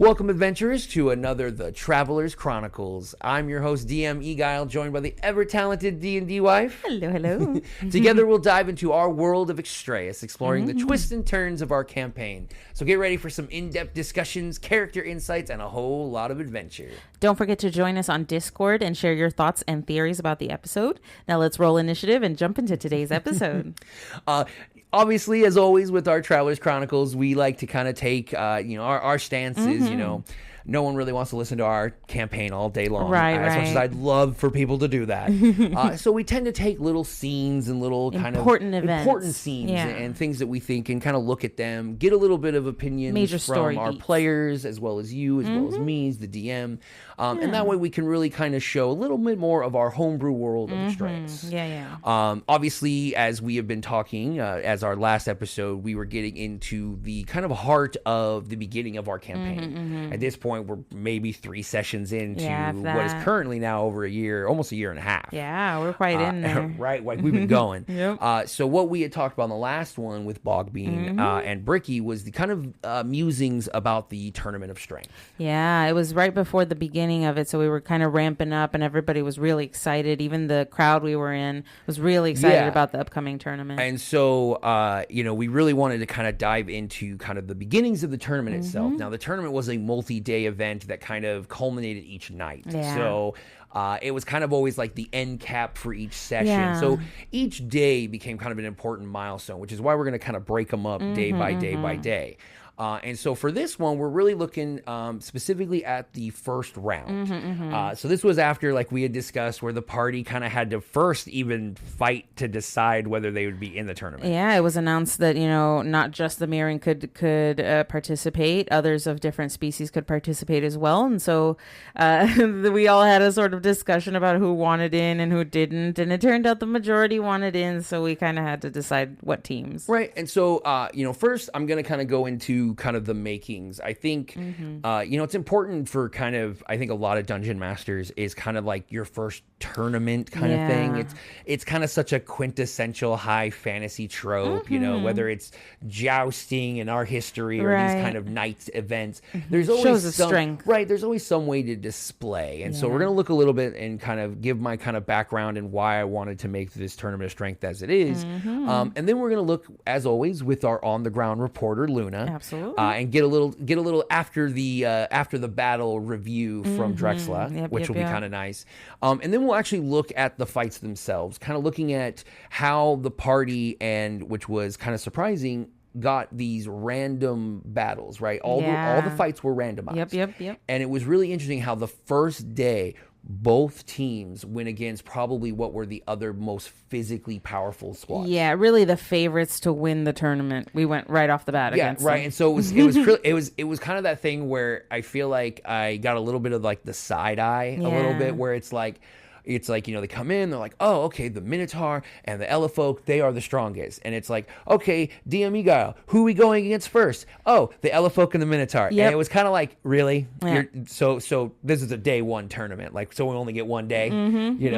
Welcome, adventurers, to another The Traveler Chronicles. I'm your host, DM Eguile, joined by the ever-talented DnDWife. Hello, hello. Together, we'll dive into our world of Extrayus, exploring the twists and turns of our campaign. So get ready for some in-depth discussions, character insights, and a whole lot of adventure. Don't forget to join us on Discord and share your thoughts and theories about the episode. Now let's roll initiative and jump into today's episode. Obviously, as always with our Traveler Chronicles, we like to kind of take, our stances, no one really wants to listen to our campaign all day long. Right. Much as I'd love for people to do that. So we tend to take little scenes and little kind of important scenes and things that we think and kind of look at them, get a little bit of opinions from our players as well as you, as well as me, as the DM. And that way we can really kind of show a little bit more of our homebrew world of Extrayus. Obviously, as we have been talking, as our last episode, we were getting into the kind of heart of the beginning of our campaign. At this point, we're maybe 3 sessions into what is currently now over a year, almost a year and a half. Yeah, we're quite in there. Right, like we've been going. Yep. So what we had talked about in the last one with Bogbean and Bricky was the kind of musings about the Tournament of Strength. Yeah, it was right before the beginning of it, so we were kind of ramping up and everybody was really excited. Even the crowd we were in was really excited about the upcoming tournament. And so we really wanted to kind of dive into kind of the beginnings of the tournament itself. Now, the tournament was a multi-day event that kind of culminated each night. So it was kind of always like the end cap for each session. So each day became kind of an important milestone, which is why we're going to kind of break them up day by day by day. And so for this one, we're really looking specifically at the first round. So this was after, like we had discussed, where the party kind of had to first even fight to decide whether they would be in the tournament. Yeah, it was announced that, not just the Mirren could participate. Others of different species could participate as well. And so we all had a sort of discussion about who wanted in and who didn't. And it turned out the majority wanted in. So we kind of had to decide what teams. Right. And so, first I'm going to kind of go into kind of the makings. I think, it's important for kind of, I think a lot of dungeon masters is kind of like your first tournament kind of thing. It's kind of such a quintessential high fantasy trope, whether it's jousting in our history or these kind of knights events. There's always strength. Right. There's always some way to display. And so we're going to look a little bit and kind of give my kind of background and why I wanted to make this tournament of strength as it is. And then we're going to look, as always, with our on the ground reporter, Luna. Absolutely. And get a little after the battle review from Drexla, which will be kind of nice. And then we'll actually look at the fights themselves, kind of looking at how the party, and which was kind of surprising, got these random battles, right? All the fights were randomized. Yep. And it was really interesting how the first day both teams went against probably what were the other most physically powerful squads. Yeah, really the favorites to win the tournament. We went right off the bat against them. And so it was kind of that thing where I feel like I got a little bit of like the side eye a little bit, where it's like they come in, they're like, oh, okay, the Minotaur and the Elefolk, they are the strongest. And it's like, okay, DM Eguile, who are we going against first? Oh, the Elefolk and the Minotaur. And it was kind of like, really? Yeah. So this is a day one tournament. Like, so we only get one day,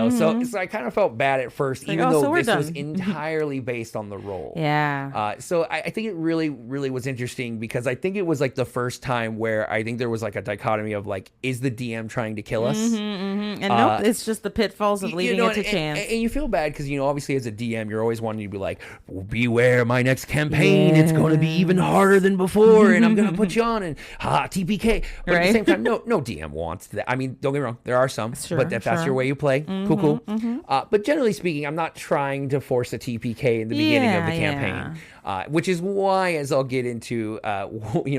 So I kind of felt bad at first, even though this was entirely based on the roll. Yeah. So I think it really, really was interesting, because I think it was like the first time where I think there was like a dichotomy of like, is the DM trying to kill us? And nope, it's just the pitfalls of leaving it to chance. And you feel bad because, obviously as a DM, you're always wanting to be like, well, beware my next campaign. It's going to be even harder than before, and I'm going to put you on and TPK. But at the same time, no DM wants that. I mean, don't get me wrong, there are some, but if that's your way you play, cool. But generally speaking, I'm not trying to force a TPK in the beginning of the campaign. Which is why, as I'll get into,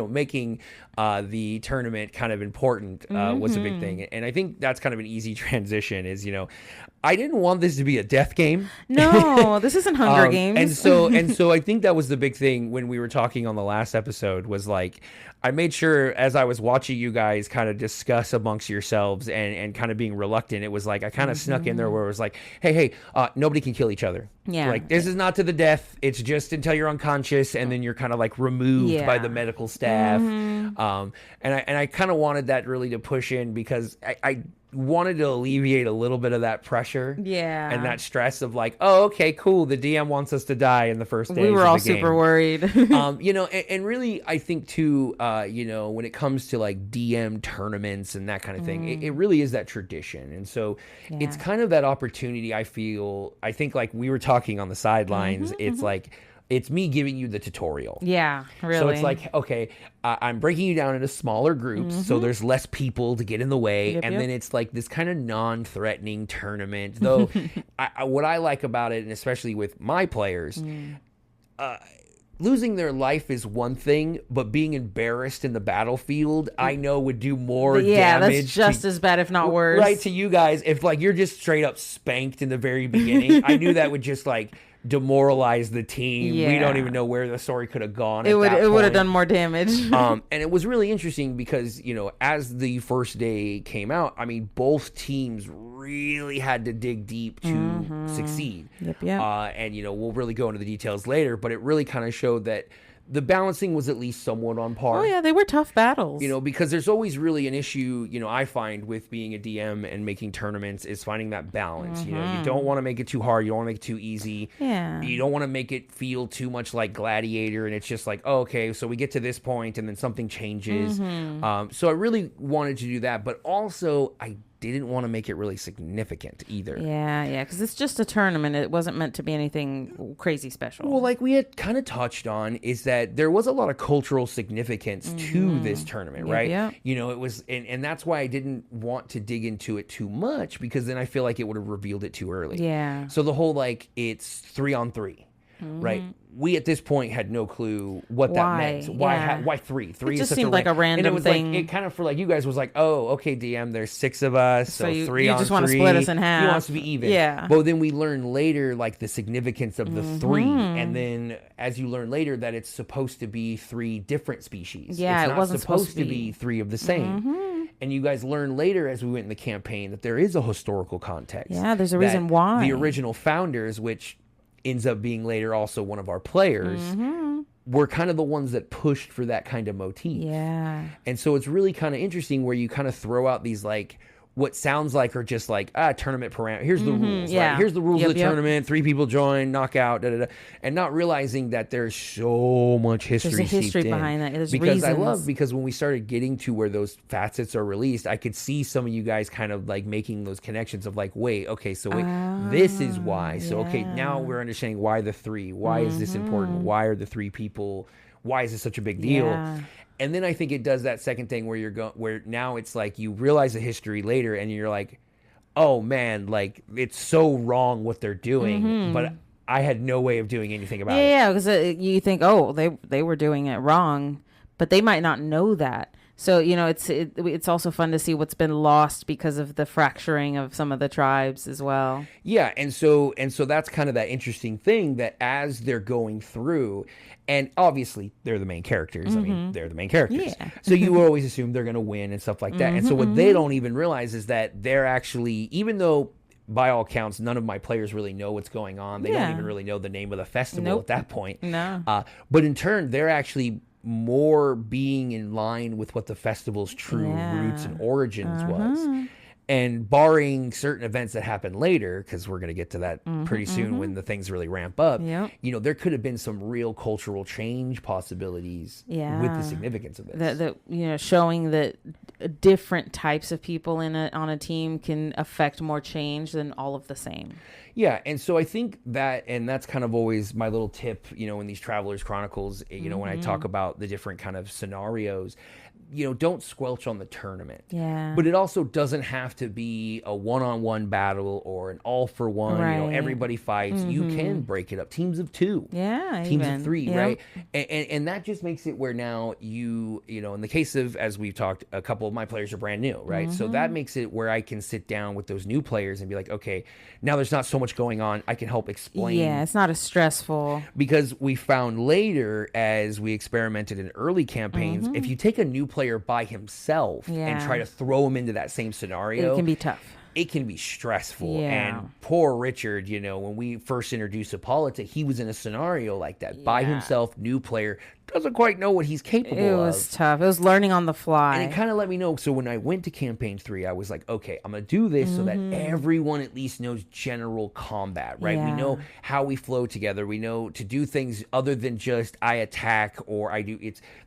making the tournament kind of important was a big thing. And I think that's kind of an easy transition is, I didn't want this to be a death game. No, this isn't Hunger Games. And so I think that was the big thing when we were talking on the last episode, was like, I made sure as I was watching you guys kind of discuss amongst yourselves and kind of being reluctant, it was like I kind of snuck in there where it was like, hey, nobody can kill each other. Yeah. Like, this is not to the death. It's just until you're unconscious, and then you're kind of like removed by the medical staff. And I kind of wanted that really to push in, because I wanted to alleviate a little bit of that pressure. Yeah. And that stress of like, oh, okay, cool. The DM wants us to die in the first days. We were of all the game. super worried. And really, I think too, when it comes to like DM tournaments and that kind of thing, it really is that tradition. And so it's kind of that opportunity. I think like we were talking on the sidelines, it's like, it's me giving you the tutorial. Yeah, really. So it's like, okay, I'm breaking you down into smaller groups, so there's less people to get in the way, and then it's like this kind of non-threatening tournament. Though, what I like about it, and especially with my players, losing their life is one thing, but being embarrassed in the battlefield, I know would do more damage. Yeah, that's just as bad, if not worse. Right, to you guys. If like you're just straight up spanked in the very beginning, I knew that would just like demoralize the team. We don't even know where the story could have gone. It would have done more damage. And it was really interesting because, as the first day came out, I mean, both teams really had to dig deep to succeed. Yep. And we'll really go into the details later, but it really kind of showed that the balancing was at least somewhat on par. Oh yeah, they were tough battles. Because there's always really an issue, I find with being a DM and making tournaments is finding that balance. You don't want to make it too hard. You don't want to make it too easy. Yeah. You don't want to make it feel too much like Gladiator and it's just like, oh, okay, so we get to this point and then something changes. So I really wanted to do that, but also I didn't want to make it really significant either. Yeah, because it's just a tournament. It wasn't meant to be anything crazy special. Well, like we had kind of touched on, is that there was a lot of cultural significance to this tournament, right? Yeah. It was, and that's why I didn't want to dig into it too much, because then I feel like it would have revealed it too early. Yeah. So the whole, like, it's 3-on-3, right? We at this point had no clue what that meant. Why three? Three it just is such seemed like a random and it was thing. Like, it kind of for like you guys was like, oh, okay, DM, there's 6 of us, so you, 3 you on just 3. Want to split us in half. He wants to be even. Yeah. But then we learn later like the significance of the 3, and then as you learn later that it's supposed to be 3 different species. Yeah, it's not it wasn't supposed to be 3 of the same. And you guys learn later as we went in the campaign that there is a historical context. Yeah, there's a reason why. The original founders, which ends up being later also one of our players, were kind of the ones that pushed for that kind of motif. Yeah. And so it's really kind of interesting where you kind of throw out these like what sounds like are just like tournament parameters. Here's the rules. Yeah. Right? Here's the rules of the tournament. 3 people join, knockout, and not realizing that there's so much history. There's a history seeped in. behind that. There's because reasons. when we started getting to where those facets are released, I could see some of you guys kind of like making those connections of like, wait, okay, so this is why. So okay, now we're understanding why the 3. Why is this important? Why are the 3 people? Why is this such a big deal? Yeah. And then I think it does that second thing where where now it's like you realize the history later and you're like, oh man, like it's so wrong what they're doing, but I had no way of doing anything about it. Yeah, because you think, oh, they were doing it wrong, but they might not know that. So, it's also fun to see what's been lost because of the fracturing of some of the tribes as well. Yeah, and so that's kind of that interesting thing that as they're going through, and obviously they're the main characters. I mean, they're the main characters. Yeah. So you always assume they're going to win and stuff like that. And so what they don't even realize is that they're actually, even though by all accounts, none of my players really know what's going on. They don't even really know the name of the festival at that point. No. But in turn, they're actually more being in line with what the festival's true roots and origins was. And barring certain events that happen later, because we're going to get to that pretty soon when the things really ramp up, there could have been some real cultural change possibilities with the significance of this. Showing that different types of people on a team can affect more change than all of the same. Yeah, and so I think that, and that's kind of always my little tip, in these Traveler's Chronicles, when I talk about the different kind of scenarios, don't squelch on the tournament. Yeah. But it also doesn't have to be a one-on-one battle or an all-for-one, everybody fights. You can break it up. Teams of 2. Yeah, teams of 3, right? And that just makes it where now in the case of, as we've talked, a couple of my players are brand new, right? So that makes it where I can sit down with those new players and be like, okay, now there's not so much going on. I can help explain. Yeah, it's not as stressful. Because we found later, as we experimented in early campaigns, if you take a new player by himself and try to throw him into that same scenario, it can be tough. It can be stressful. Yeah. And poor Richard, when we first introduced Hippolyta, he was in a scenario like that by himself, new player, doesn't quite know what he's capable of. It was tough. It was learning on the fly. And it kind of let me know. So when I went to campaign 3, I was like, okay, I'm going to do this so that everyone at least knows general combat, right? We know how we flow together. We know to do things other than just I attack or I do.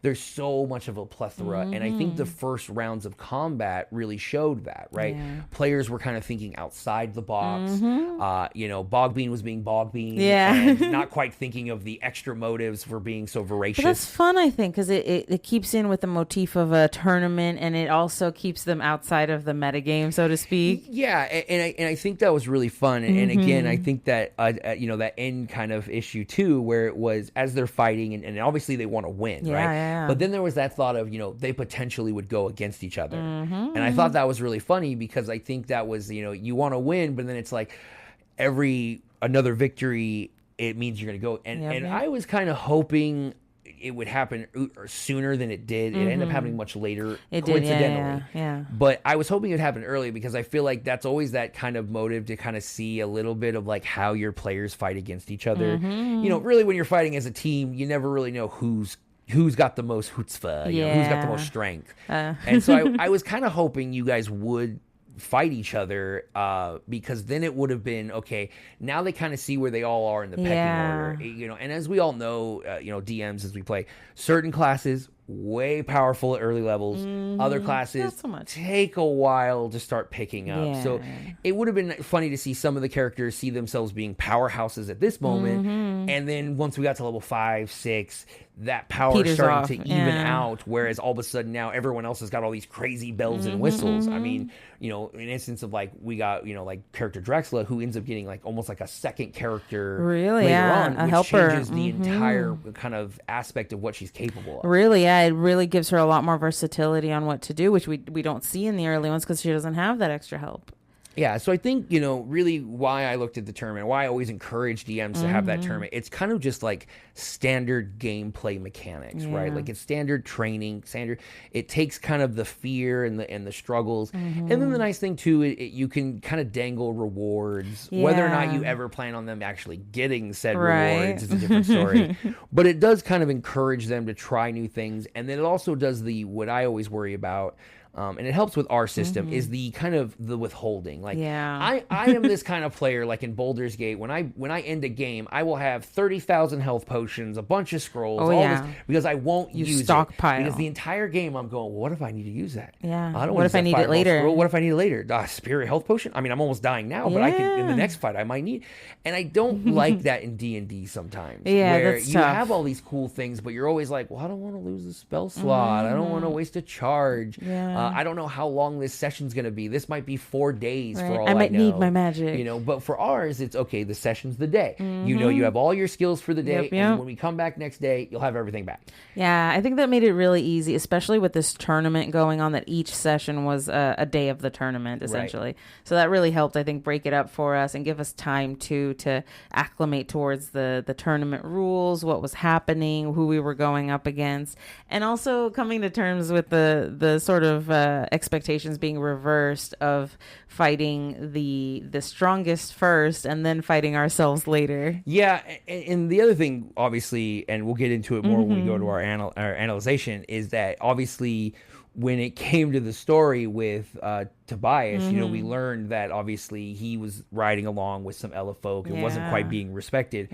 There's so much of a plethora. And I think the first rounds of combat really showed that, right? Players were kind of thinking outside the box. Bogbean was being Bogbean. And not quite thinking of the extra motives for being so voracious. But that's fun, I think, because it keeps in with the motif of a tournament, and it also keeps them outside of the metagame, so to speak. Yeah, and I think that was really fun. And again, I think that that end kind of issue too, where it was as they're fighting, and obviously they want to win, right? Yeah. But then there was that thought of they potentially would go against each other, and I thought that was really funny because I think that was you want to win, but then it's like another victory, it means you're going to go. And I was kind of hoping it would happen sooner than it did. It ended up happening much later, coincidentally. Yeah. But I was hoping it would happen early because I feel like that's always that kind of motive to kind of see a little bit of like how your players fight against each other. Really when you're fighting as a team, you never really know who's got the most chutzpah, who's got the most strength. And so I was kind of hoping you guys would fight each other because then it would have been okay. Now they kind of see where they all are in the pecking order, and as we all know, DMs as we play certain classes way powerful at early levels, other classes so take a while to start picking up. So it would have been funny to see some of the characters see themselves being powerhouses at this moment, and then once we got to level 5, 6, that power Peters is starting off. to even out, whereas all of a sudden now everyone else has got all these crazy bells and whistles. I mean, an instance of like we got like character Drexla, who ends up getting like almost like a second character later on, a which helper. changes the entire kind of aspect of what she's capable of. Really, it really gives her a lot more versatility on what to do, which we don't see in the early ones because she doesn't have that extra help. Yeah, so I think, really why I looked at the tournament, why I always encourage DMs to have that tournament, it's kind of just like standard gameplay mechanics, right? Like it's standard training, it takes kind of the fear and the struggles. And then the nice thing too, you can kind of dangle rewards, whether or not you ever plan on them actually getting said rewards is a different story. But it does kind of encourage them to try new things. And then it also does what I always worry about, and it helps with our system, is the kind of the withholding. Like I am this kind of player, like in Baldur's Gate, when I end a game, I will have 30,000 health potions, a bunch of scrolls, this, because I won't use stockpile. it. Because the entire game I'm going, well, what if I need to use that? I don't what if I need it later? Scroll. What if I need it later? Spirit health potion? I mean, I'm almost dying now, but I can in the next fight I might need. And I don't like that in D&D sometimes. Where that's you tough. have all these cool things, but you're always like, well, I don't want to lose a spell slot. I don't want to waste a charge. I don't know how long this session's going to be. This might be 4 days for all I know. I might need my magic. But for ours, it's okay. The session's the day. You have all your skills for the day. And when we come back next day, you'll have everything back. Yeah, I think that made it really easy, especially with this tournament going on, that each session was a day of the tournament, essentially. So that really helped, I think, break it up for us and give us time to acclimate towards the tournament rules, what was happening, who we were going up against, and also coming to terms with the sort of expectations being reversed of fighting the strongest first and then fighting ourselves later. Yeah, and the other thing, obviously, and we'll get into it more when we go to our analyzation, is that obviously when it came to the story with Tobias, we learned that obviously he was riding along with some Elefolk and wasn't quite being respected.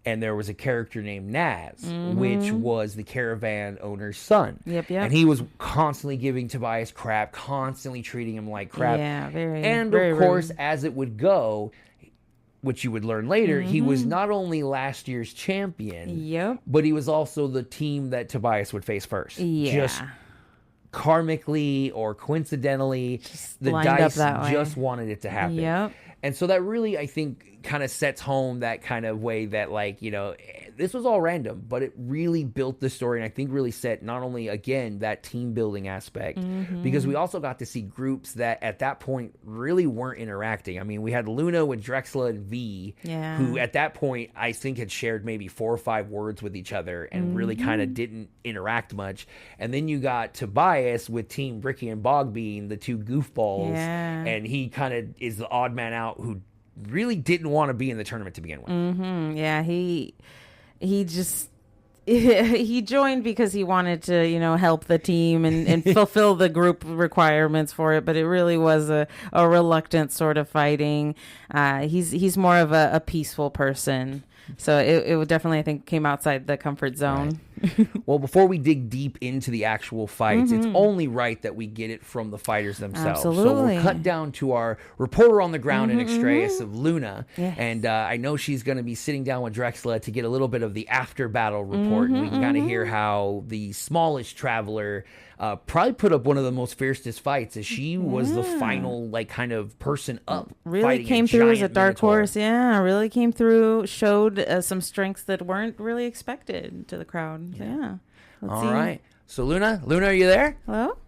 And there was a character named Naz, which was the caravan owner's son. And he was constantly giving Tobias crap, constantly treating him like crap. And of course, rude. As it would go, which you would learn later, he was not only last year's champion, but he was also the team that Tobias would face first. Just karmically or coincidentally, just the dice just wanted it to happen. And so that really, I think, kind of sets home that kind of way that, like, this was all random, but it really built the story, and I think really set not only, again, that team building aspect, because we also got to see groups that at that point really weren't interacting. I mean, we had Luna with Drexla and V, who at that point I think had shared maybe 4 or 5 words with each other and really kind of didn't interact much. And then you got Tobias with Team Bricky and Bogbean, the 2 goofballs, and he kind of is the odd man out who really didn't want to be in the tournament to begin with. He just, he joined because he wanted to, help the team and fulfill the group requirements for it. But it really was a reluctant sort of fighting. He's more of a peaceful person. So it definitely, I think, came outside the comfort zone. Right. Well, before we dig deep into the actual fights, it's only right that we get it from the fighters themselves. Absolutely. So we'll cut down to our reporter on the ground in Extrayus of Luna. Yes. And I know she's going to be sitting down with Drexla to get a little bit of the after-battle report. And we can kind of hear how the smallest traveler probably put up one of the most fiercest fights, as she was the final, kind of person up. Really came through as a dark horse. Yeah, really came through, showed some strengths that weren't really expected to the crowd. Yeah. All right. So Luna, are you there? Hello?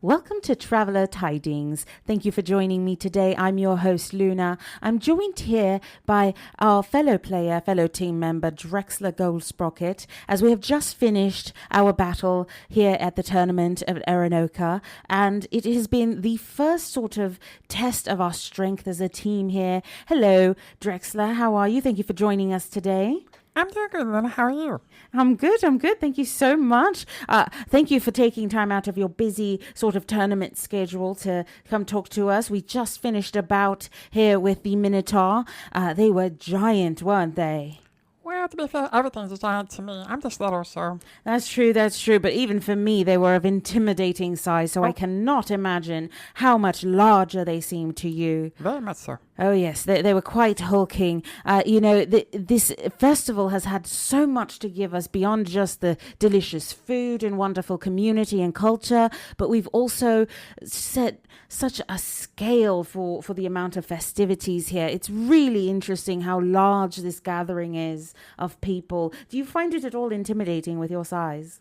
Welcome to Traveler Tidings. Thank you for joining me today. I'm your host, Luna. I'm joined here by our fellow team member, Drexler Goldsprocket, as we have just finished our battle here at the tournament of Aranoka, and it has been the first sort of test of our strength as a team here. Hello, Drexler. How are you? Thank you for joining us today. I'm doing good, Luna. How are you? I'm good. Thank you so much. Thank you for taking time out of your busy sort of tournament schedule to come talk to us. We just finished a bout here with the Minotaur. They were giant, weren't they? Well, to be fair, everything's a giant to me. I'm just little, so... That's true. But even for me, they were of intimidating size, so I cannot imagine how much larger they seem to you. Very much so. Oh, yes, they were quite hulking. This festival has had so much to give us beyond just the delicious food and wonderful community and culture, but we've also set such a scale for the amount of festivities here. It's really interesting how large this gathering is of people. Do you find it at all intimidating with your size?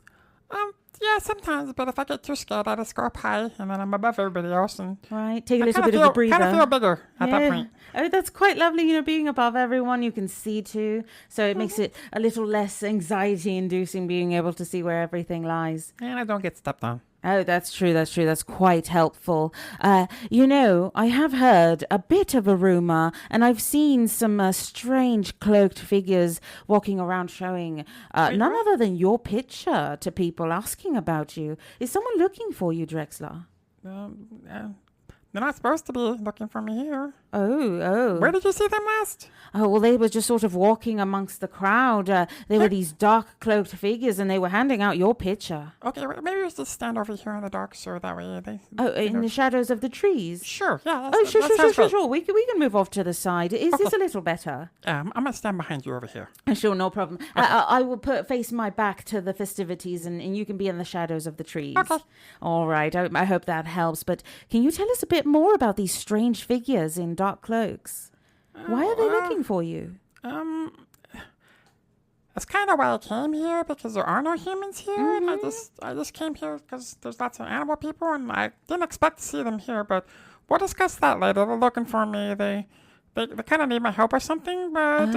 Yeah, sometimes, but if I get too scared, I just go up high, and then I'm above everybody else, and... Right, take a little bit of a breather. I kind of feel bigger at that point. Oh, that's quite lovely, being above everyone, you can see too. So it makes it a little less anxiety-inducing being able to see where everything lies. And I don't get stepped on. Oh, that's true. That's quite helpful. I have heard a bit of a rumor, and I've seen some strange cloaked figures walking around showing none other than your picture to people asking about you. Is someone looking for you, Drexler? They're not supposed to be looking for me here. Oh. Where did you see them last? Oh, well, they were just sort of walking amongst the crowd. They were these dark cloaked figures, and they were handing out your picture. Okay, maybe we just stand over here in the dark, so that way in the shadows of the trees? Sure, yeah. Sure. We can move off to the side. Is this a little better? I'm going to stand behind you over here. Sure, no problem. Okay. I will face my back to the festivities, and you can be in the shadows of the trees. Okay. All right, I hope that helps. But can you tell us a bit more about these strange figures in dark cloaks? Why are they looking for you? That's kind of why I came here, because there are no humans here, and I just came here because there's lots of animal people, and I didn't expect to see them here, but we'll discuss that later. They're looking for me. They kind of need my help or something, but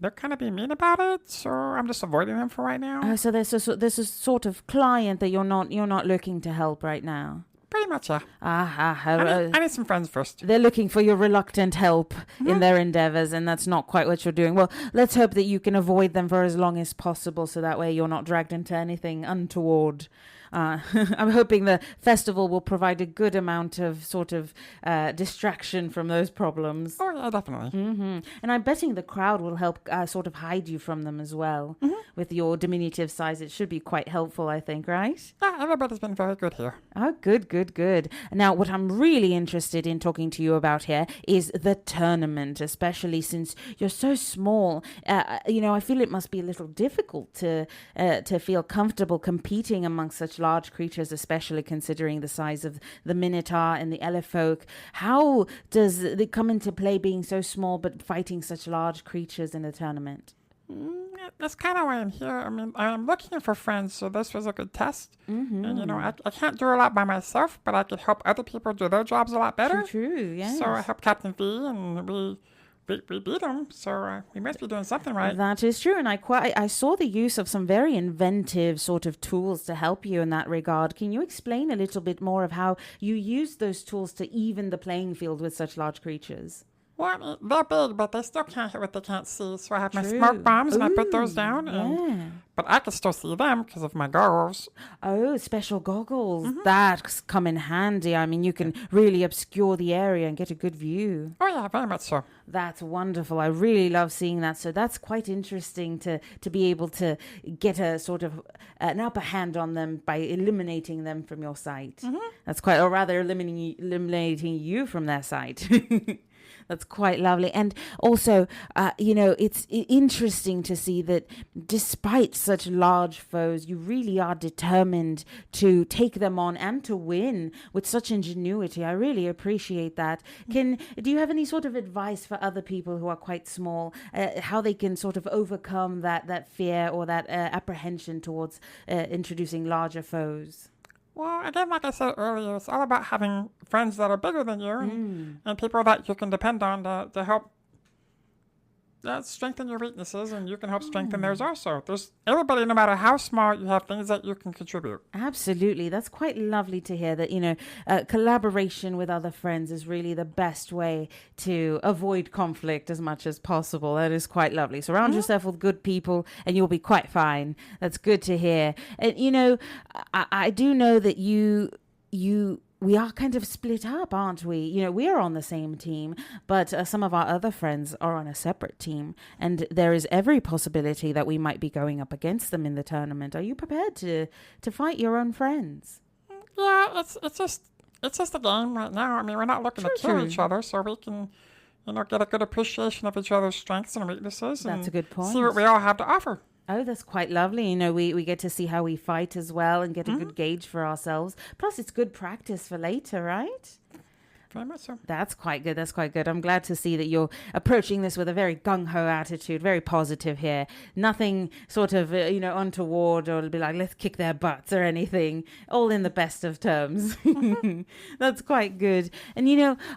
they're kind of being mean about it, so I'm just avoiding them for right now. So there's a sort of client that you're not looking to help right now. Pretty much, yeah. I need some friends first. They're looking for your reluctant help in their endeavors, and that's not quite what you're doing. Well, let's hope that you can avoid them for as long as possible, so that way you're not dragged into anything untoward. I'm hoping the festival will provide a good amount of sort of distraction from those problems. Oh, yeah, definitely. And I'm betting the crowd will help sort of hide you from them as well. With your diminutive size, it should be quite helpful, I think, right? Yeah, everybody's been very good here. Oh, good. Now, what I'm really interested in talking to you about here is the tournament, especially since you're so small. I feel it must be a little difficult to feel comfortable competing amongst such large creatures, especially considering the size of the Minotaur and the Elefolk. How does it come into play being so small but fighting such large creatures in a tournament? That's kind of why I'm here. I mean, I'm looking for friends, so this was a good test. And, I can't do a lot by myself, but I could help other people do their jobs a lot better. True, yes. So I helped Captain V, and we beat him, so we must be doing something right. That is true, and I saw the use of some very inventive sort of tools to help you in that regard. Can you explain a little bit more of how you used those tools to even the playing field with such large creatures? Well, I mean, they're big, but they still can't hit what they can't see. So I have my True. smoke bombs, and I put Ooh, those down. yeah. But I can still see them because of my goggles. Oh, special goggles. That come in handy. I mean, you can really obscure the area and get a good view. Oh, yeah, very much so. That's wonderful. I really love seeing that. So that's quite interesting to be able to get a sort of an upper hand on them by eliminating them from your sight. That's quite, or rather eliminating you from their sight. That's quite lovely. And also, it's interesting to see that despite such large foes, you really are determined to take them on and to win with such ingenuity. I really appreciate that. Do you have any sort of advice for other people who are quite small, how they can sort of overcome that fear or that apprehension towards introducing larger foes? Well, again, like I said earlier, it's all about having friends that are bigger than you and people that you can depend on to help strengthen your weaknesses, and you can help strengthen theirs also. There's everybody, no matter how small, you have things that you can contribute. Absolutely. That's quite lovely to hear that, collaboration with other friends is really the best way to avoid conflict as much as possible. That is quite lovely. Surround yourself with good people and you'll be quite fine. That's good to hear. And, I do know that we are kind of split up, aren't we? We are on the same team, but some of our other friends are on a separate team, and there is every possibility that we might be going up against them in the tournament. Are you prepared to fight your own friends? Yeah, it's just a game right now. I mean, we're not looking to kill each other, so we can, get a good appreciation of each other's strengths and weaknesses. That's a good point. See what we all have to offer. Oh, that's quite lovely. We get to see how we fight as well and get a good gauge for ourselves. Plus, it's good practice for later, right? Very much so. That's quite good. That's quite good. I'm glad to see that you're approaching this with a very gung-ho attitude, very positive here. Nothing sort of, untoward or be like, let's kick their butts or anything. All in the best of terms. That's quite good. And,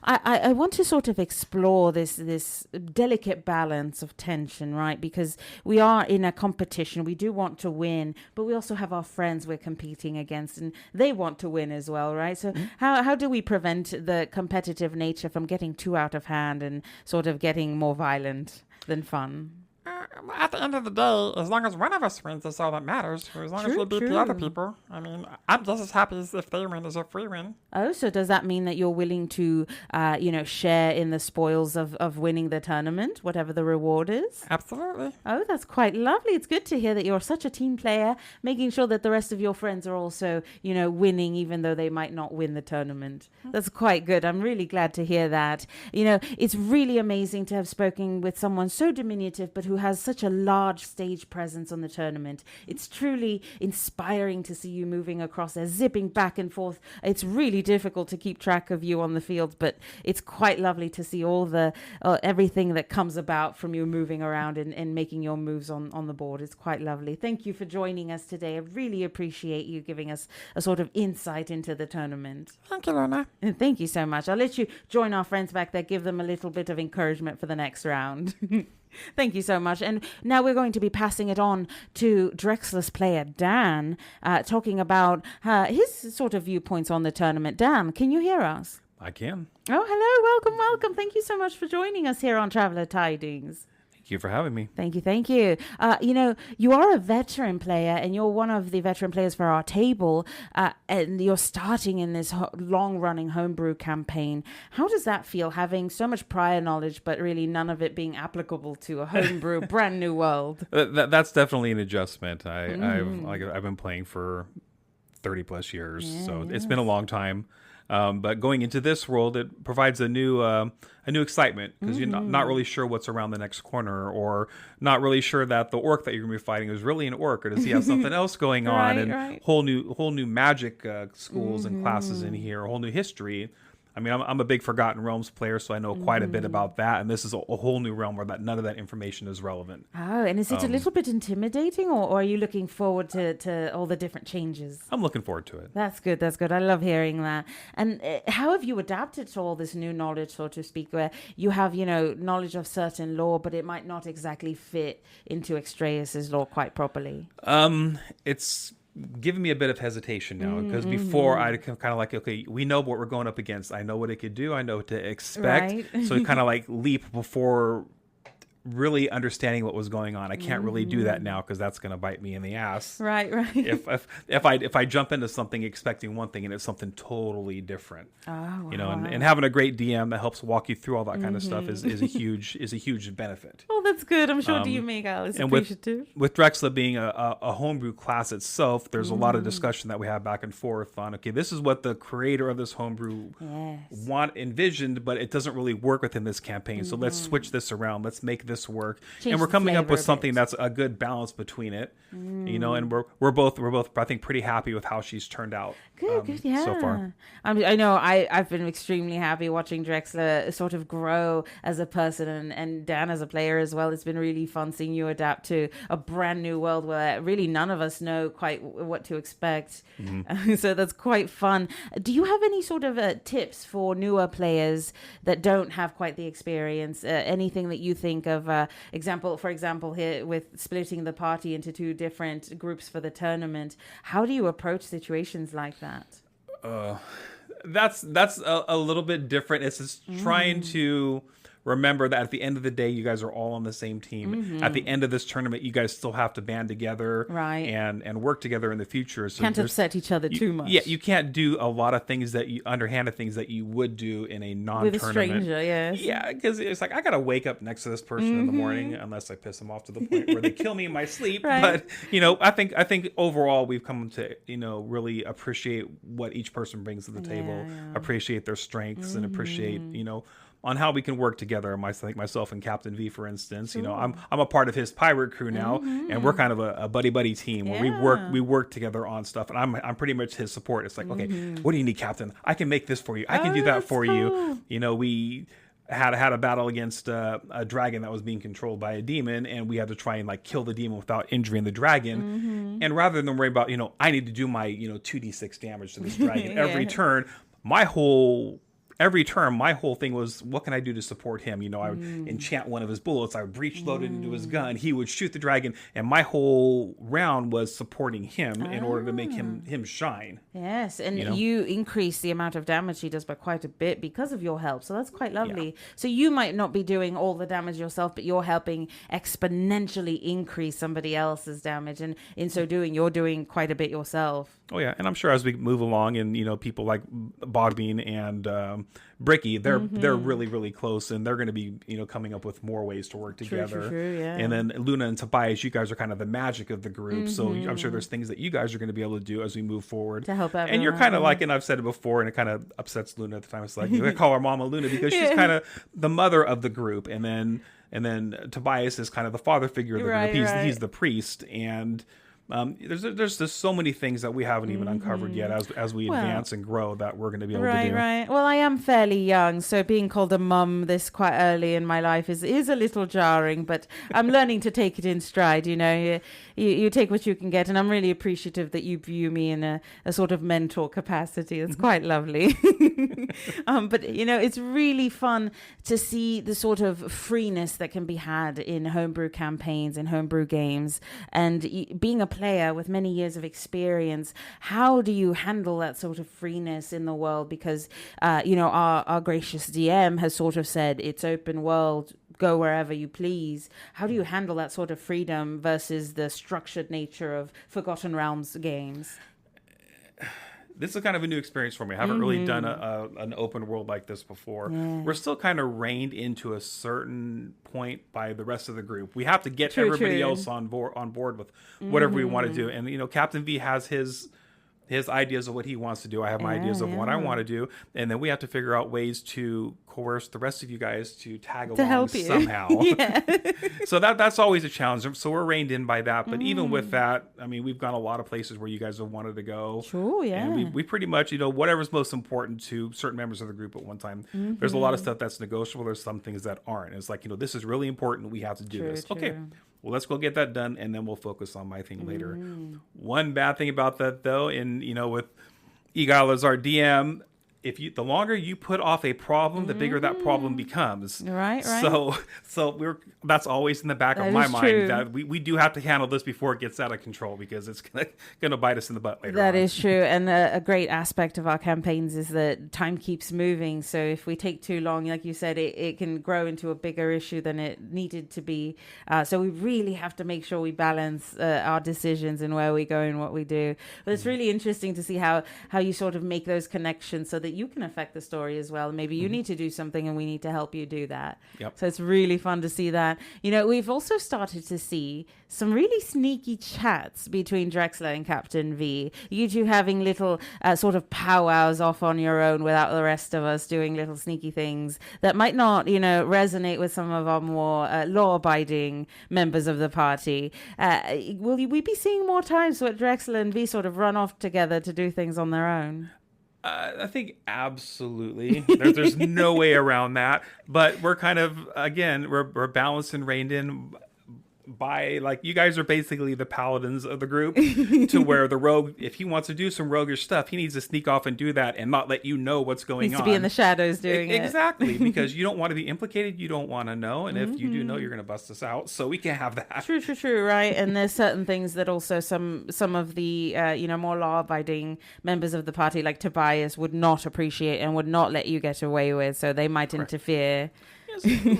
I want to sort of explore this delicate balance of tension, right? Because we are in a competition. We do want to win, but we also have our friends we're competing against, and they want to win as well, right? So how do we prevent the competitive nature from getting too out of hand and sort of getting more violent than fun? At the end of the day, as long as one of us wins, that's all that matters. As long as we beat the other people. I mean, I'm just as happy as if they win as if we win. Oh, so does that mean that you're willing to, share in the spoils of winning the tournament, whatever the reward is? Absolutely. Oh, that's quite lovely. It's good to hear that you're such a team player, making sure that the rest of your friends are also, winning, even though they might not win the tournament. That's quite good. I'm really glad to hear that. It's really amazing to have spoken with someone so diminutive, but who has such a large stage presence on the tournament. It's truly inspiring to see you moving across there, zipping back and forth. It's really difficult to keep track of you on the field, but it's quite lovely to see all the everything that comes about from you moving around and making your moves on the board. It's quite lovely. Thank you for joining us today. I really appreciate you giving us a sort of insight into the tournament. Thank you, Luna. And thank you so much. I'll let you join our friends back there, give them a little bit of encouragement for the next round. Thank you so much. And now we're going to be passing it on to Drexler's player, Dan, talking about his sort of viewpoints on the tournament. Dan, can you hear us? I can. Oh, hello. Welcome. Thank you so much for joining us here on Traveler Tidings. Thank you for having me. Thank you. You are a veteran player, and you're one of the veteran players for our table, and you're starting in this long-running homebrew campaign. How does that feel, having so much prior knowledge, but really none of it being applicable to a homebrew, brand new world? That's definitely an adjustment. I've been playing for 30 plus years, so it's been a long time. But going into this world, it provides a new excitement because you're not really sure what's around the next corner, or not really sure that the orc that you're going to be fighting is really an orc, or does he have something else going on, and whole new magic schools and classes in here, a whole new history. I mean, I'm a big Forgotten Realms player, so I know quite a bit about that. And this is a whole new realm where none of that information is relevant. Oh, and is it a little bit intimidating, or are you looking forward to all the different changes? I'm looking forward to it. That's good. I love hearing that. And how have you adapted to all this new knowledge, so to speak, where you have, knowledge of certain lore, but it might not exactly fit into Extrayus's lore quite properly? It's giving me a bit of hesitation now, because before I kind of like, okay, we know what we're going up against. I know what it could do. I know what to expect. Right. So kind of like leap before really understanding what was going on. I can't really do that now, because that's going to bite me in the ass. Right. If I jump into something expecting one thing and it's something totally different, Oh, you know, and having a great DM that helps walk you through all that kind of stuff is a huge benefit. Oh, that's good. I'm sure DM Eguile is And appreciative. with Drexla being a homebrew class itself, there's a lot of discussion that we have back and forth on, okay, this is what the creator of this homebrew envisioned, but it doesn't really work within this campaign. So let's switch this around. Let's make this work. Change and we're the coming up flavor with a something bit. that's a good balance between it. You know, and we're both I think pretty happy with how she's turned out. Good, yeah. So far. I know I've been extremely happy watching Drexler sort of grow as a person and Dan as a player as well. It's been really fun seeing you adapt to a brand new world where really none of us know quite what to expect. So that's quite fun. Do you have any sort of tips for newer players that don't have quite the experience? Anything that you think of? For example, here with splitting the party into two different groups for the tournament, how do you approach situations like that? That's a little bit different. It's just trying to remember that at the end of the day, you guys are all on the same team. At the end of this tournament, you guys still have to band together, Right. and work together in the future. So Can't upset each other too much. Yeah, you can't do a lot of things underhanded things that you would do in a non-tournament. With a stranger, yes. Yeah, because it's like, I gotta wake up next to this person in the morning, unless I piss them off to the point where they kill me in my sleep. Right. But I think overall we've come to really appreciate what each person brings to the table, appreciate their strengths, and appreciate on how we can work together. Myself and Captain V, for instance, I'm a part of his pirate crew now, and we're kind of a buddy team where we work together on stuff, and I'm pretty much his support. It's like, okay, what do you need, Captain? I can make this for you. I can do that for you. We had a battle against a dragon that was being controlled by a demon, and we had to try and like kill the demon without injuring the dragon. And rather than worry about I need to do my 2d6 damage to this dragon every turn, my whole thing was, what can I do to support him? I would enchant one of his bullets. I would breech load it into his gun. He would shoot the dragon, and my whole round was supporting him in order to make him shine. Yes, and you increase the amount of damage he does by quite a bit because of your help. So that's quite lovely. Yeah. So you might not be doing all the damage yourself, but you're helping exponentially increase somebody else's damage, and in so doing, you're doing quite a bit yourself. Oh yeah, and I'm sure as we move along, and people like Bogbean and Bricky, they're really, really close, and they're going to be coming up with more ways to work together. True, yeah. And then Luna and Tobias, you guys are kind of the magic of the group, so I'm sure there's things that you guys are going to be able to do as we move forward to help everyone. And you're kind of like, and I've said it before, and it kind of upsets Luna at the time. It's like, I call her Mama Luna because she's kind of the mother of the group, and then Tobias is kind of the father figure of the group. He's the priest, and there's just so many things that we haven't even uncovered yet as we advance and grow that we're going to be able to do. Right. Well, I am fairly young, so being called a mum this quite early in my life is a little jarring, but I'm learning to take it in stride. You take what you can get, and I'm really appreciative that you view me in a sort of mentor capacity. It's quite lovely. But it's really fun to see the sort of freeness that can be had in homebrew campaigns and homebrew games, and being a player with many years of experience, how do you handle that sort of freeness in the world? Because our gracious DM has sort of said it's open world, go wherever you please. How do you handle that sort of freedom versus the structured nature of Forgotten Realms games? This is kind of a new experience for me. I haven't really done an open world like this before. Yeah. We're still kind of reined into a certain point by the rest of the group. We have to get everybody else on board with whatever we want to do. And Captain V has his ideas of what he wants to do. I have my ideas of what I want to do, and then we have to figure out ways to coerce the rest of you guys to tag along help you somehow. So that's always a challenge. So we're reined in by that. But even with that, I mean, we've gone a lot of places where you guys have wanted to go. Sure, yeah. And we pretty much, whatever's most important to certain members of the group at one time. There's a lot of stuff that's negotiable. There's some things that aren't. It's like, this is really important. We have to do this. True. Okay. Well, let's go get that done, and then we'll focus on my thing later. One bad thing about that, though, with Eguile as our DM, the longer you put off a problem, the bigger that problem becomes. Right. So that's always in the back of my mind that we do have to handle this before it gets out of control, because it's gonna bite us in the butt later on. That is true. And a great aspect of our campaigns is that time keeps moving. So if we take too long, like you said, it can grow into a bigger issue than it needed to be. So we really have to make sure we balance our decisions and where we go and what we do. But it's really interesting to see how you sort of make those connections so that you can affect the story as well. Maybe you need to do something and we need to help you do that. Yep. So it's really fun to see that. We've also started to see some really sneaky chats between Drexler and Captain V. You two having little sort of powwows off on your own without the rest of us, doing little sneaky things that might not, resonate with some of our more law-abiding members of the party. Will we be seeing more times where Drexler and V sort of run off together to do things on their own? I think absolutely. There's no way around that. But we're kind of, again, we're balanced and reined in by, like, you guys are basically the paladins of the group, to where the rogue, if he wants to do some roguish stuff, he needs to sneak off and do that and not let you know what's going on. Needs to be in the shadows doing it. Exactly, because you don't want to be implicated, you don't want to know, and if you do know, you're going to bust us out, so we can't have that. True, right? And there's certain things that also some of the more law-abiding members of the party, like Tobias, would not appreciate and would not let you get away with, so they might interfere.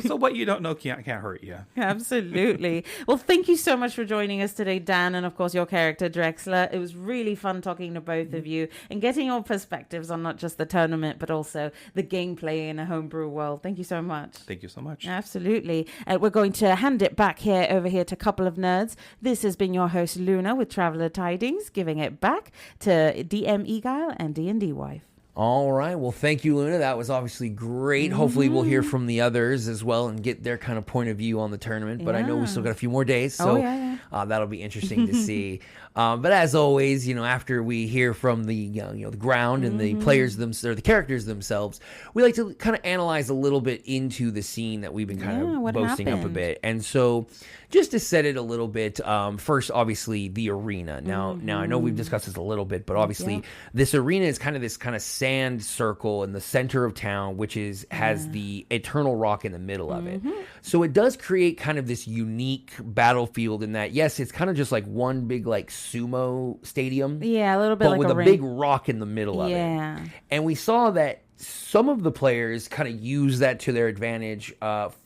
So what you don't know can't hurt you. Absolutely. Well, thank you so much for joining us today, Dan, and of course your character Drexler. It was really fun talking to both of you and getting your perspectives on not just the tournament but also the gameplay in a homebrew world. Thank you so much. Thank you so much. Absolutely. We're going to hand it back over here to Couple of Nerds. This has been your host Luna with Traveler Tidings, giving it back to DM Eguile and DnDWife. All right. Well, thank you, Luna. That was obviously great. Hopefully we'll hear from the others as well and get their kind of point of view on the tournament. But I know we still got a few more days, so that'll be interesting to see. But as always, after we hear from the the ground and the players or the characters themselves, we like to kind of analyze a little bit into the scene that we've been kind of boasting up a bit. And so, just to set it a little bit, first, obviously, the arena. Now I know we've discussed this a little bit, but obviously, this arena is kind of this kind of sand circle in the center of town, which has the eternal rock in the middle of it. So it does create kind of this unique battlefield in that, yes, it's kind of just like one big like sumo stadium. Yeah, a little bit but like with a big rock in the middle of it. And we saw that some of the players kind of use that to their advantage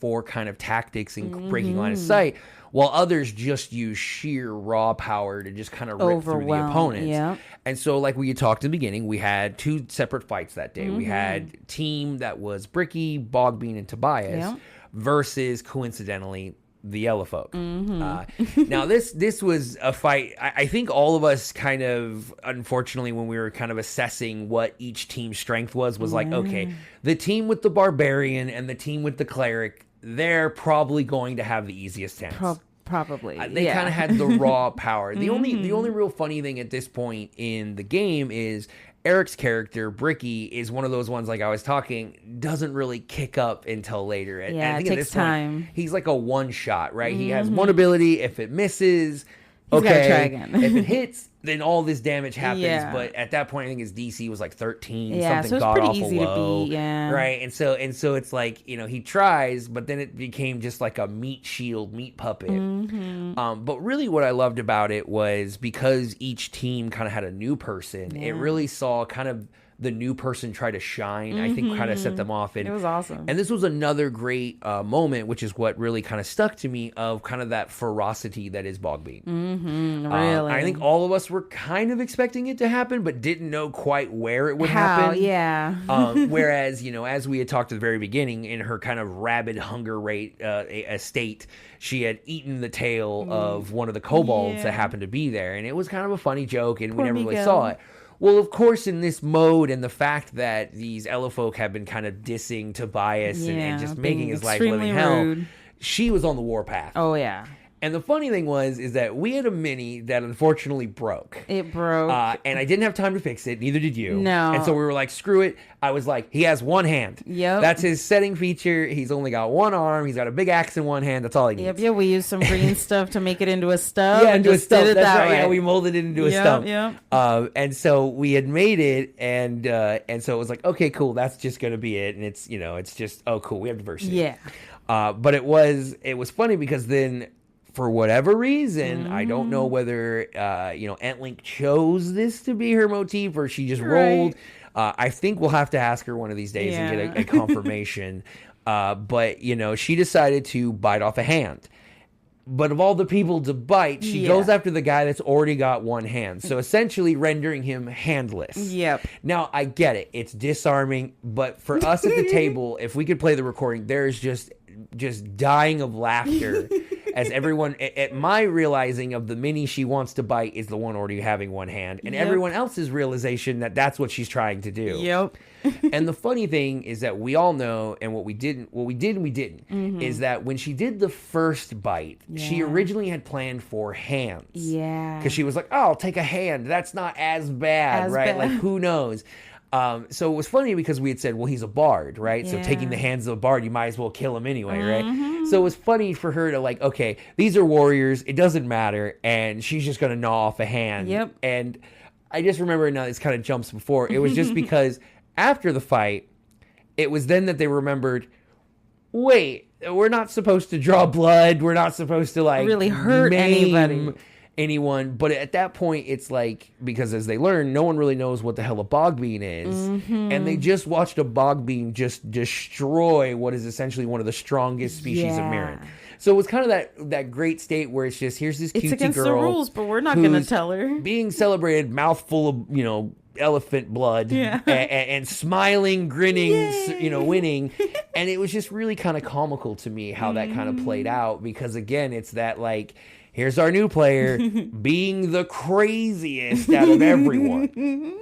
for kind of tactics and breaking line of sight, while others just use sheer raw power to just kind of rip through the opponents. And so, like we had talked in the beginning, we had two separate fights that day. We had team that was Bricky, Bogbean, and Tobias versus, coincidentally, the Yellow Folk. Now, this was a fight. I think all of us kind of, unfortunately, when we were kind of assessing what each team's strength was like, okay, the team with the Barbarian and the team with the Cleric, they're probably going to have the easiest chance. Probably. They kind of had the raw power. The only real funny thing at this point in the game is Eric's character, Bricky, is one of those ones, like I was talking, doesn't really kick up until later. And I think it takes time. Point, he's like a one-shot, right? He has one ability. If it misses, he's gotta try again. If it hits, then all this damage happens. But at that point, I think his DC was like 13, something so it's god pretty awful easy low, to beat, right? And so it's like, he tries, but then it became just like a meat puppet. But really, what I loved about it was because each team kind of had a new person. It really saw kind of the new person try to shine. I think kind of set them off. And it was awesome. And this was another great moment, which is what really kind of stuck to me, of kind of that ferocity that is Bogbean. Really. I think all of us were kind of expecting it to happen, but didn't know quite where it would happen. Whereas, as we had talked at the very beginning, in her kind of rabid hunger rate state, she had eaten the tail of one of the kobolds that happened to be there. And it was kind of a funny joke, and we never really saw it. Well, of course, in this mode, and the fact that these Elefolk have been kind of dissing Tobias and just making his life living hell, she was on the warpath. Oh, yeah. And the funny thing is that we had a mini that unfortunately broke. It broke. And I didn't have time to fix it. Neither did you. No. And so we were like, screw it. I was like, he has one hand. Yep. That's his setting feature. He's only got one arm. He's got a big axe in one hand. That's all he needs. Yep. We used some green stuff to make it into a stub. Yeah, and into a just stump. did it That's that right. way. Yeah, we molded it into a stump. Yep. And so we had made it, and so it was like, okay, cool. That's just gonna be it. And it's it's just cool. We have diversity. Yeah. But it was funny because then, for whatever reason, I don't know whether Entlink chose this to be her motif or she just rolled. I think we'll have to ask her one of these days and get a confirmation. But she decided to bite off a hand. But of all the people to bite, she goes after the guy that's already got one hand. So essentially rendering him handless. Yep. Now, I get it. It's disarming. But for us at the table, if we could play the recording, there's just dying of laughter as everyone at my realizing of the mini she wants to bite is the one already having one hand, and everyone else's realization that that's what she's trying to do. Yep. And the funny thing is that we all know, and what we did and we didn't, is that when she did the first bite, she originally had planned for hands. Yeah. Because she was like, oh, I'll take a hand. That's not as bad, right? Like, who knows? So it was funny because we had said, well, he's a bard, right? So taking the hands of a bard, you might as well kill him anyway, right? So it was funny for her to like, okay, these are warriors. It doesn't matter. And she's just going to gnaw off a hand. Yep. And I just remember, now this kind of jumps before, it was just because after the fight, it was then that they remembered, wait, we're not supposed to draw blood. We're not supposed to like really hurt anyone. But at that point, it's like, because as they learn, no one really knows what the hell a bog bean is. And they just watched a bog bean just destroy what is essentially one of the strongest species of Mirren. So it was kind of that great state where it's just, here's this cutesy girl. It's against the rules, but we're not going to tell her. Being celebrated, mouthful of, elephant blood and smiling, grinning, winning. And it was just really kind of comical to me how that kind of played out, because again, it's that like, here's our new player being the craziest out of everyone.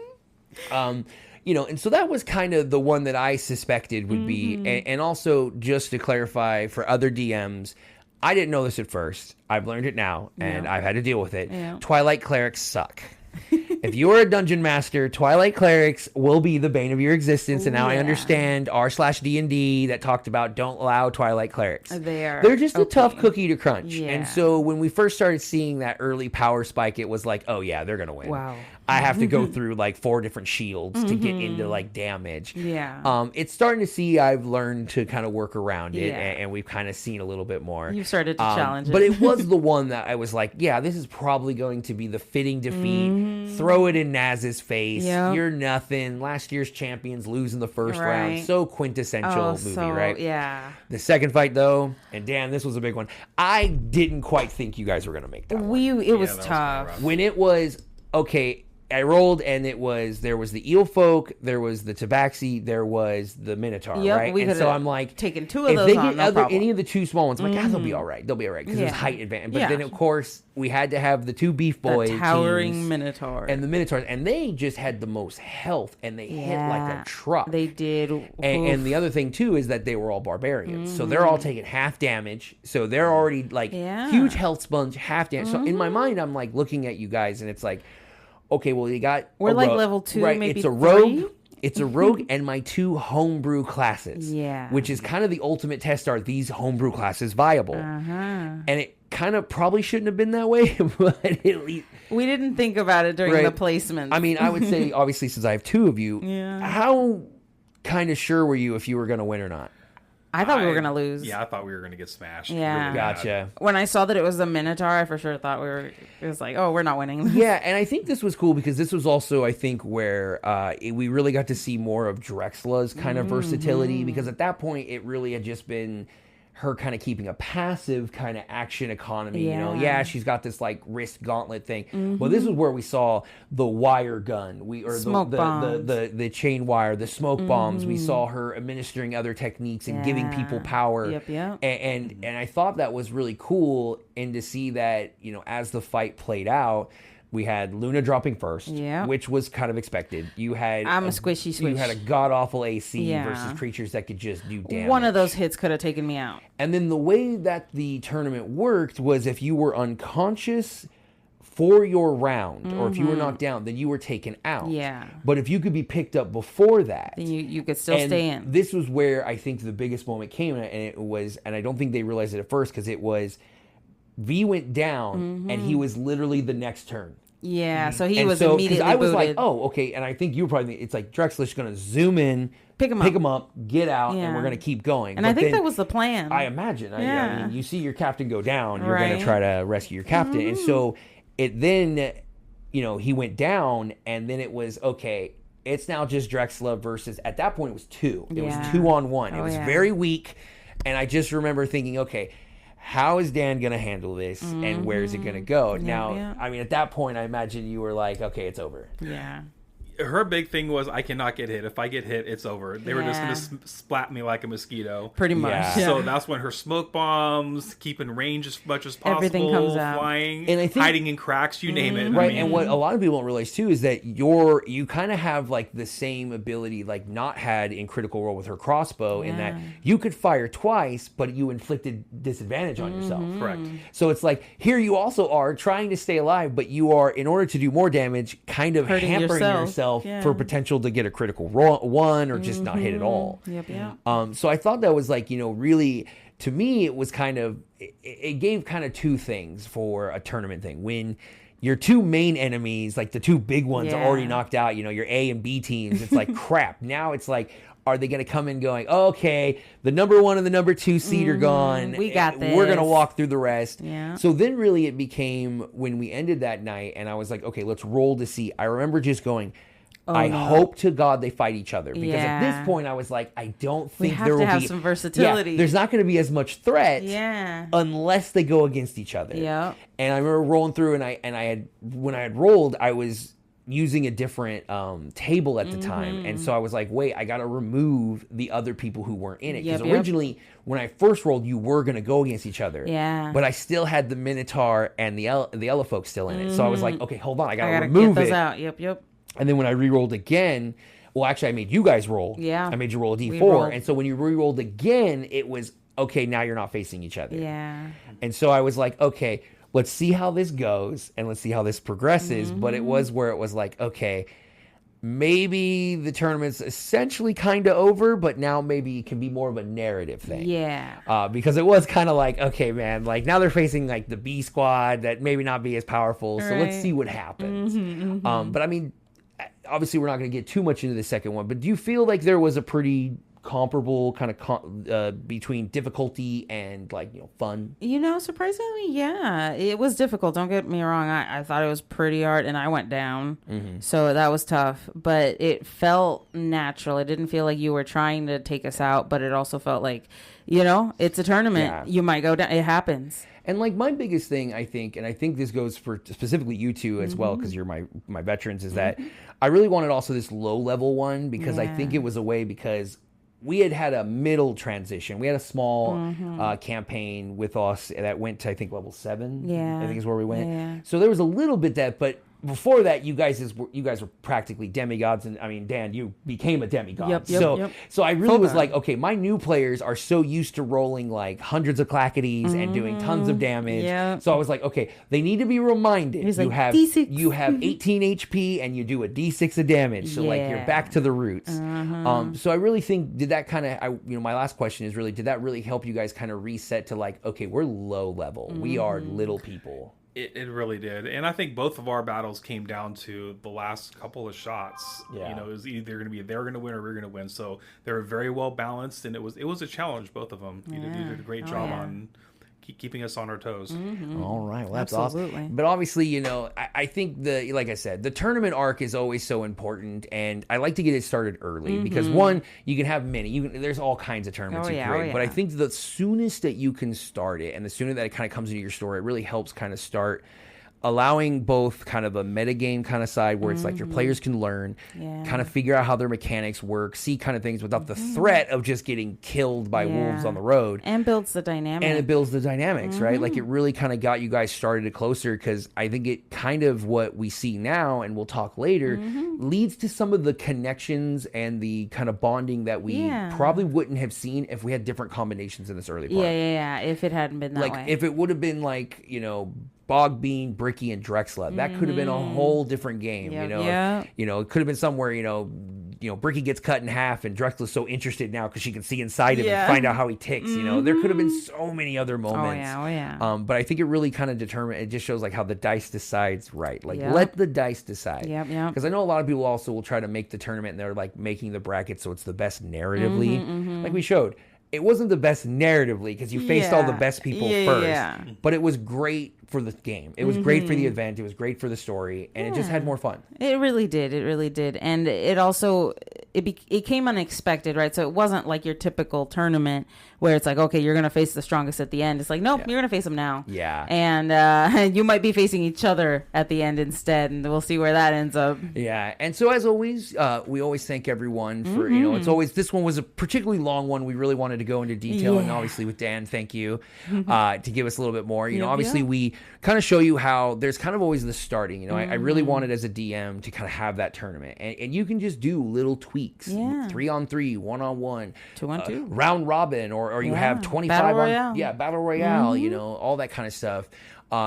And so that was kind of the one that I suspected would be. And also, just to clarify for other DMs, I didn't know this at first. I've learned it now, and I've had to deal with it. Yeah. Twilight clerics suck. If you're a dungeon master, Twilight clerics will be the bane of your existence. And now I understand r/DnD that talked about don't allow Twilight clerics. They're just a tough cookie to crunch. Yeah. And so when we first started seeing that early power spike, it was like, oh yeah, they're going to win. Wow. I have to go through like 4 different shields to get into like damage. Yeah. It's starting to see I've learned to kind of work around it, and we've kind of seen a little bit more. You've started to challenge it. But it was the one that I was like, yeah, this is probably going to be the fitting defeat. Throw it in Naz's face. Yep. You're nothing. Last year's champions lose in the first round. So quintessential movie, right? Yeah. The second fight though, and damn, this was a big one. I didn't quite think you guys were going to make that one. It was tough. When it was, okay, I rolled, and there was the eel folk, there was the tabaxi, there was the minotaur, right? And so I'm like, taken 2 of those. If they get any of the 2 small ones, I'm like, they'll be all right. They'll be all right because there's height advantage. But then of course we had to have the 2 beef boy the towering minotaur and the minotaurs, and they just had the most health, and they hit like a truck. They did. And the other thing too is that they were all barbarians, so they're all taking half damage. So they're already like huge health sponge, half damage. So in my mind, I'm like looking at you guys, and it's like, okay, well, we're like level 2, right? Maybe it's a rogue. It's a rogue and my 2 homebrew classes. Yeah. Which is kind of the ultimate test. Are these homebrew classes viable? And it kind of probably shouldn't have been that way, but at least we didn't think about it during the placement. I mean, I would say, obviously, since I have 2 of you, how kind of sure were you if you were going to win or not? I thought we were going to lose. Yeah, I thought we were going to get smashed. Yeah. Really Gotcha. When I saw that it was the Minotaur, I for sure thought it was like, oh, we're not winning. Yeah, and I think this was cool because this was also, I think, where we really got to see more of Drexla's kind of versatility, because at that point, it really had just been her kind of keeping a passive kind of action economy. Yeah. She's got this like wrist gauntlet thing. Well, this is where we saw the wire gun, the chain wire, the smoke bombs. We saw her administering other techniques and giving people power. Yep. And I thought that was really cool, and to see that, as the fight played out, We had Luna dropping first, which was kind of expected. You had I'm a squishy squish. You had a god awful AC Yeah. versus creatures that could just do damage. One of those hits could have taken me out. And then the way that the tournament worked was if you were unconscious for your round, or if you were knocked down, then you were taken out. Yeah. But if you could be picked up before that, Then you could still and stay in. this was where I think the biggest moment came, and it was, and I don't think they realized it at first, because it was V went down, and he was literally the next turn. Yeah, so he And was so, immediately I was like, booted. oh, okay. And I think you were probably, it's like Drexler's going to zoom in, Pick him up, get out, Yeah. and we're going to keep going. And But I think then that was the plan. I imagine. I Yeah. mean, you see your captain go down, you're going Right. to try to rescue your captain. And so it then, he went down, and then it was, okay, it's now just Drexler versus, at that point, it was 2. It was 2-on-1. It was very weak. And I just remember thinking, okay, how is Dan going to handle this, and where is it going to go? Now, I mean, at that point, I imagine you were like, okay, it's over. Yeah. Her big thing was, I cannot get hit. If I get hit, it's over. They were just going to splat me like a mosquito. Pretty much. Yeah. So that's when her smoke bombs, keeping range as much as possible, Everything comes out. flying, And I think- hiding in cracks, you name it. Right, I mean, and what a lot of people don't realize too is that you kind of have like the same ability like Not had in Critical Role with her crossbow, in that you could fire twice, but you inflicted disadvantage on yourself. correct. So it's like here you also are trying to stay alive, but you are, in order to do more damage, kind of Hurting hampering yourself. Yeah. for potential to get a critical one or just not hit at all. Yep. So I thought that was like, really, to me, it was kind of, it gave kind of two things for a tournament thing. When your two main enemies, like the two big ones, are already knocked out, your A and B teams, it's like crap. Now it's like, are they going to come in going, okay, the number 1 and the number 2 seed are gone. We got this. We're going to walk through the rest. Yeah. So then really it became, when we ended that night, and I was like, okay, let's roll to see. I remember just going, I hope to God they fight each other, because at this point I was like, I don't think there will be. We have to have some versatility. Yeah, there's not going to be as much threat unless they go against each other. Yeah. And I remember rolling through, and I had, when I had rolled, I was using a different table at the time, and so I was like, wait, I got to remove the other people who weren't in it, because originally when I first rolled, you were going to go against each other. Yeah. But I still had the Minotaur and the Elefolk still in it, so I was like, okay, hold on, I got to remove get those it. out. Yep. And then when I re-rolled again, well, actually, I made you guys roll. Yeah. I made you roll a D4. rolled. And so when you re-rolled again, it was, okay, now you're not facing each other. Yeah. And so I was like, okay, let's see how this goes, and let's see how this progresses. But it was where it was like, okay, maybe the tournament's essentially kind of over, but now maybe it can be more of a narrative thing. Yeah. Because it was kind of like, okay, man, like now they're facing like the B squad that maybe not be as powerful. So let's see what happens. But I mean, obviously we're not going to get too much into the second one, but do you feel like there was a pretty comparable kind of between difficulty and fun? Surprisingly, yeah, it was difficult. Don't get me wrong. I thought it was pretty hard, and I went down, so that was tough. But it felt natural. It didn't feel like you were trying to take us out, but it also felt like, it's a tournament. Yeah. You might go down. It happens. And like my biggest thing, I think, and I think this goes for specifically you two as well, because you're my veterans, is that I really wanted also this low level one, because I think it was a way, because we had a middle transition. We had a small campaign with us that went to, I think, level 7. Yeah. I think is where we went. Yeah. So there was a little bit that, but before that, you guys were practically demigods, and I mean, Dan, you became a demigod. Yep. So I really was like, okay, my new players are so used to rolling like hundreds of clackities and doing tons of damage. Yep. So I was like, okay, they need to be reminded. He's you like, have D6. you have 18 HP and you do a D6 of damage. So like you're back to the roots. So I really think, did that kind of, my last question is really, did that really help you guys kind of reset to like, okay, we're low level. We are little people. It really did. And I think both of our battles came down to the last couple of shots. Yeah. It was either going to be they're going to win or we're going to win. So they were very well balanced, and it was a challenge, both of them. You did a great job on keeping us on our toes. All right. Well, that's Absolutely. awesome. But obviously, I think like I said, the tournament arc is always so important, and I like to get it started early because one, you can have many. There's all kinds of tournaments you create, but I think the soonest that you can start it, and the sooner that it kind of comes into your story, it really helps kind of start allowing both kind of a metagame kind of side where it's like your players can learn, kind of figure out how their mechanics work, see kind of things without the threat of just getting killed by wolves on the road. And builds the dynamic. And it builds the dynamics, right? Like it really kind of got you guys started closer, because I think it kind of what we see now, and we'll talk later, leads to some of the connections and the kind of bonding that we probably wouldn't have seen if we had different combinations in this early part. Yeah. If it hadn't been that way. Like if it would have been like, you know, Bogbean, Bricky, and Drexla, that could have been a whole different game. You know, it could have been somewhere, you know, Bricky gets cut in half, and Drexla's so interested now because she can see inside him and find out how he ticks. You know, there could have been so many other moments. But I think it really kind of it just shows like how the dice decides, right? Like let the dice decide. Because I know a lot of people also will try to make the tournament, and they're like making the bracket so it's the best narratively. Like we showed, it wasn't the best narratively because you faced all the best people first, but it was great for the game. It was great for the event. It was great for the story, and it just had more fun. It really did. It really did. And it also, it came unexpected, right? So it wasn't like your typical tournament where it's like, okay, you're going to face the strongest at the end. It's like, nope, you're going to face them now. And you might be facing each other at the end instead, and we'll see where that ends up. Yeah. And so as always, we always thank everyone for, you know, it's always, this one was a particularly long one. We really wanted to go into detail, and obviously with Dan, thank you, to give us a little bit more. You know, obviously we kind of show you how there's kind of always the starting. You know, I really wanted as a DM to kind of have that tournament, and you can just do little tweaks, 3-on-3, 1-on-1, 2-on-2, round robin, or you have 25 Battle Royale. Battle Royale, you know, all that kind of stuff.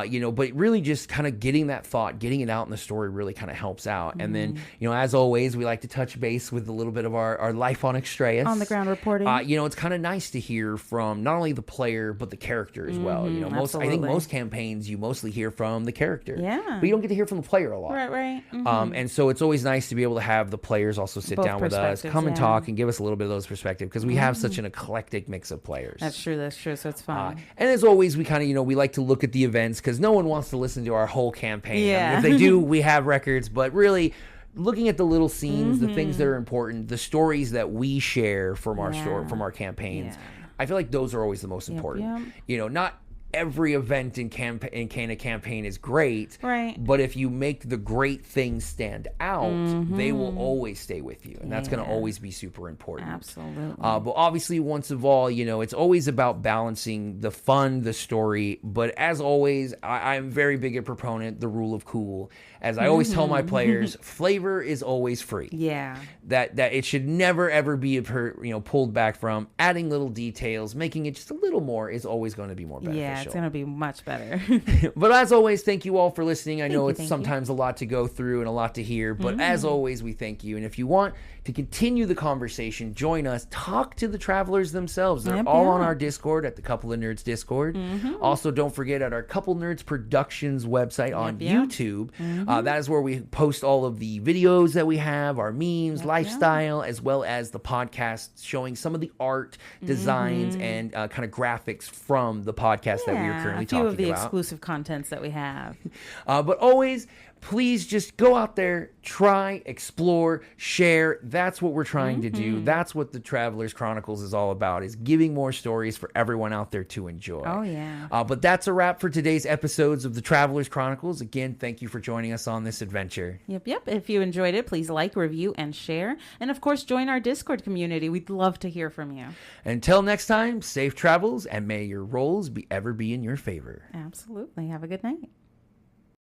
You know, but really just kind of getting that thought, getting it out in the story really kind of helps out. And then, you know, as always, we like to touch base with a little bit of our life on Extrayus. On the ground reporting. You know, it's kind of nice to hear from not only the player, but the character as well. You know, I think most campaigns, you mostly hear from the character. But you don't get to hear from the player a lot. Right. And so it's always nice to be able to have the players also sit down with us, come and talk and give us a little bit of those perspectives, because we have such an eclectic mix of players. That's true. So it's fun. And as always, we kind of, you know, we like to look at the events, because no one wants to listen to our whole campaign. I mean, if they do, we have records, but really looking at the little scenes, the things that are important, the stories that we share from our from our campaigns, I feel like those are always the most important. You know, not every event in a campaign is great, but if you make the great things stand out, they will always stay with you, and that's going to always be super important. Absolutely. But obviously, once of all, you know, it's always about balancing the fun, the story, but as always, I'm very big a proponent, the rule of cool. As I always tell my players, flavor is always free. That it should never ever be pulled back from. Adding little details, making it just a little more is always going to be more beneficial. It's going to be much better. But as always, thank you all for listening. I know it's sometimes a lot to go through and a lot to hear, but as always, we thank you. And if you want to continue the conversation, join us, talk to the travelers themselves. They're all on our Discord at the Couple of Nerds Discord. Also, don't forget at our Couple Nerds Productions website on YouTube. That is where we post all of the videos that we have, our memes, lifestyle, as well as the podcast showing some of the art, designs, and kind of graphics from the podcast that we are currently talking about. A few of the exclusive contents that we have. But always, please just go out there, try, explore, share. That's what we're trying to do. That's what the Traveler's Chronicles is all about, is giving more stories for everyone out there to enjoy. But that's a wrap for today's episodes of the Traveler's Chronicles. Again, thank you for joining us on this adventure. If you enjoyed it, please like, review, and share. And of course, join our Discord community. We'd love to hear from you. Until next time, safe travels, and may your rolls ever be in your favor. Absolutely. Have a good night.